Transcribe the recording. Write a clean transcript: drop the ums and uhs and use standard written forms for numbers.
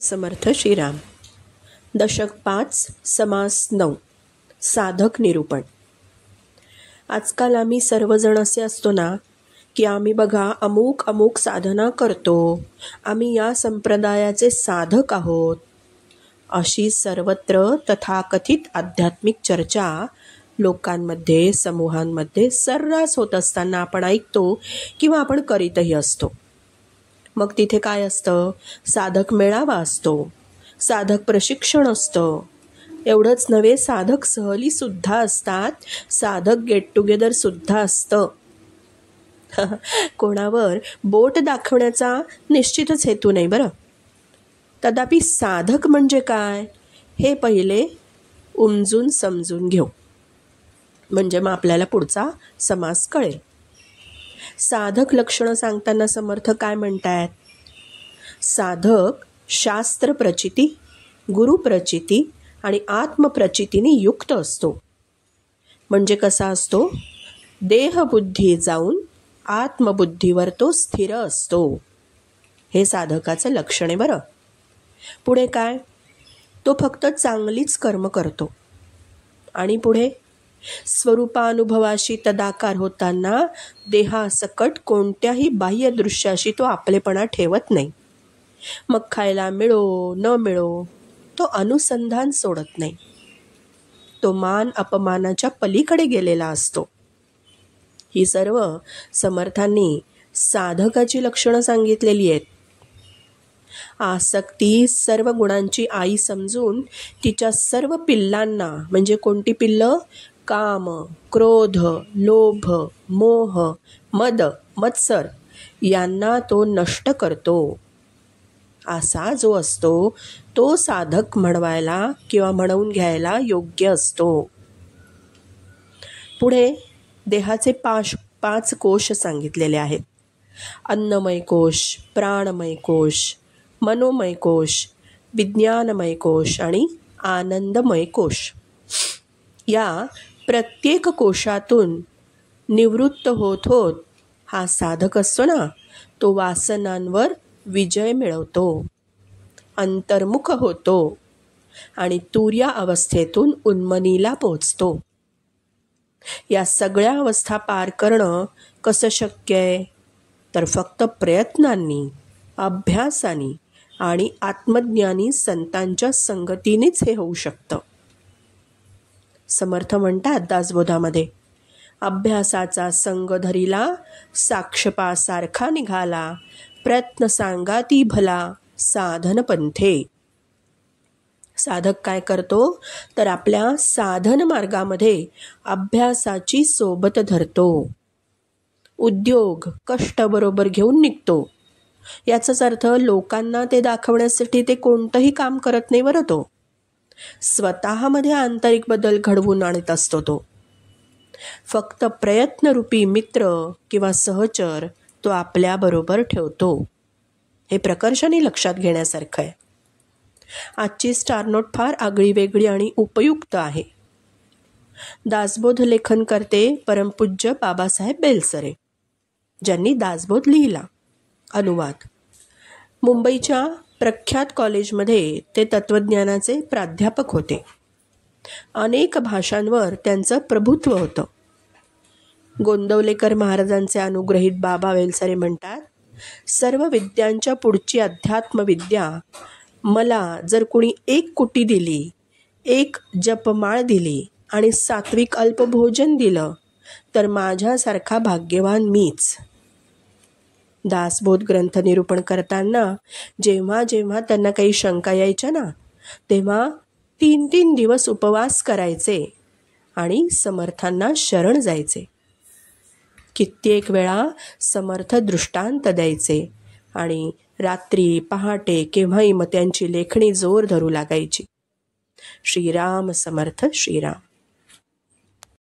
समर्थ श्रीराम. दशक 5 समास 9 साधक निरूपण. आजकाल आम्ही सर्वजण असे असतो ना की आम्ही बघा अमुक साधना करतो, आम्ही या संप्रदायाचे साधक आहोत, अशी सर्वत्र तथाकथित आध्यात्मिक चर्चा लोकांमध्ये समूहांमध्ये सर्रास होत असताना आपण ऐकतो किंवा आपण करीतही असतो. मग तिथे काय असतं? साधक मेळावा असतो, साधक प्रशिक्षण असतं. एवढंच नव्हे, साधक सहलीसुद्धा असतात, साधक गेट टुगेदरसुद्धा असतं. कोणावर बोट दाखवण्याचा निश्चितच हेतू नाही बरं. तथापि साधक म्हणजे काय हे पहिले उमजून समजून घेऊ, म्हणजे मग आपल्याला पुढचा समास कळेल. साधक लक्षणं सांगताना समर्थ काय म्हणतात? साधक शास्त्र प्रचिती, गुरुप्रचिती आणि आत्मप्रचितीने युक्त असतो. म्हणजे कसा असतो? देहबुद्धी जाऊन आत्मबुद्धीवर तो स्थिर असतो. हे साधकाचं लक्षण आहे बरं. पुढे काय? तो फक्त चांगलीच कर्म करतो. आणि पुढे स्वरूपानुभवाशी तदाकार होताना देहासकट कोणत्याही बाह्य दृश्याशी तो आपलेपणा ठेवत नाही. मग खायला मिळो न मिळो तो अनुसंधान सोडत नाही. तो मान अपमानाच्या पलीकडे गेलेला असतो. ही सर्व समर्थांनी साधकाची लक्षणं सांगितलेली आहेत. आसक्ती सर्व गुणांची आई समजून तिच्या सर्व पिल्लांना, म्हणजे कोणती पिल्लं? काम, क्रोध, लोभ, मोह, मद, मत्सर यांना तो नष्ट करतो. असा जो असतो तो साधक म्हणवायला किंवा म्हणवून घ्यायला योग्य असतो. पुढे देहाचे 5 कोश सांगितलेले आहेत. अन्नमय कोश, प्राणमय कोश, मनोमय कोश, विज्ञानमय कोश आणि आनंदमय कोश. या प्रत्येक कोशातून निवृत्त होत होत हा साधक असतो ना, तो वासनांवर विजय मिळवतो, अंतर्मुख होतो आणि तुर्या अवस्थेतून उन्मनीला पोचतो. या सगळ्या अवस्था पार करणं कसं शक्य आहे? तर फक्त प्रयत्नांनी, अभ्यासाने आणि आत्मज्ञानी संतांच्या संगतीनेच हे होऊ शकतं. समर्थ म्हणतात दासबोधामध्ये, अभ्यासाचा संग धरिला, साक्षपासारखा निघाला, प्रयत्न सांगाती भला, साधन पंथे. साधक काय करतो? तर आपल्या साधन मार्गामध्ये अभ्यासाची सोबत धरतो, उद्योग कष्ट बरोबर घेऊन निघतो. याचाच अर्थ लोकांना ते दाखवण्यासाठी ते कोणतंही काम करत नाही बरं. तो स्वतःमध्ये आंतरिक बदल घडवून आणत असतो. तो फक्त प्रयत्नरूपी मित्र किंवा सहचर तो आपल्याबरोबर ठेवतो. हे प्रकर्षाने लक्षात घेण्यासारखं आहे. आजची स्टार नोट फार आगळी वेगळी आणि उपयुक्त आहे. दासबोध लेखन करते परमपूज्य बाबासाहेब बेलसरे, ज्यांनी दासबोध लिहिला. अनुवाद. मुंबईच्या प्रख्यात कॉलेजमध्ये ते तत्त्वज्ञानाचे प्राध्यापक होते. अनेक भाषांवर त्यांचं प्रभुत्व होतं. गोंदवलेकर महाराजांचे अनुग्रहित बाबा बेलसरे म्हणतात, सर्व विद्यांच्या पुढची अध्यात्मविद्या मला जर कुणी 1 कुटी दिली, 1 जपमाळ दिली आणि सात्विक अल्पभोजन दिलं तर माझ्यासारखा भाग्यवान मीच. दासबोध ग्रंथ निरूपण करताना जेव्हा जेव्हा त्यांना काही शंका यायच्या ना, तेव्हा 3 दिवस उपवास करायचे आणि समर्थांना शरण जायचे. कित्येक वेळा समर्थ दृष्टांत द्यायचे आणि रात्री पहाटे केव्हाही मग त्यांची लेखणी जोर धरू लागायची. श्रीराम समर्थ श्रीराम.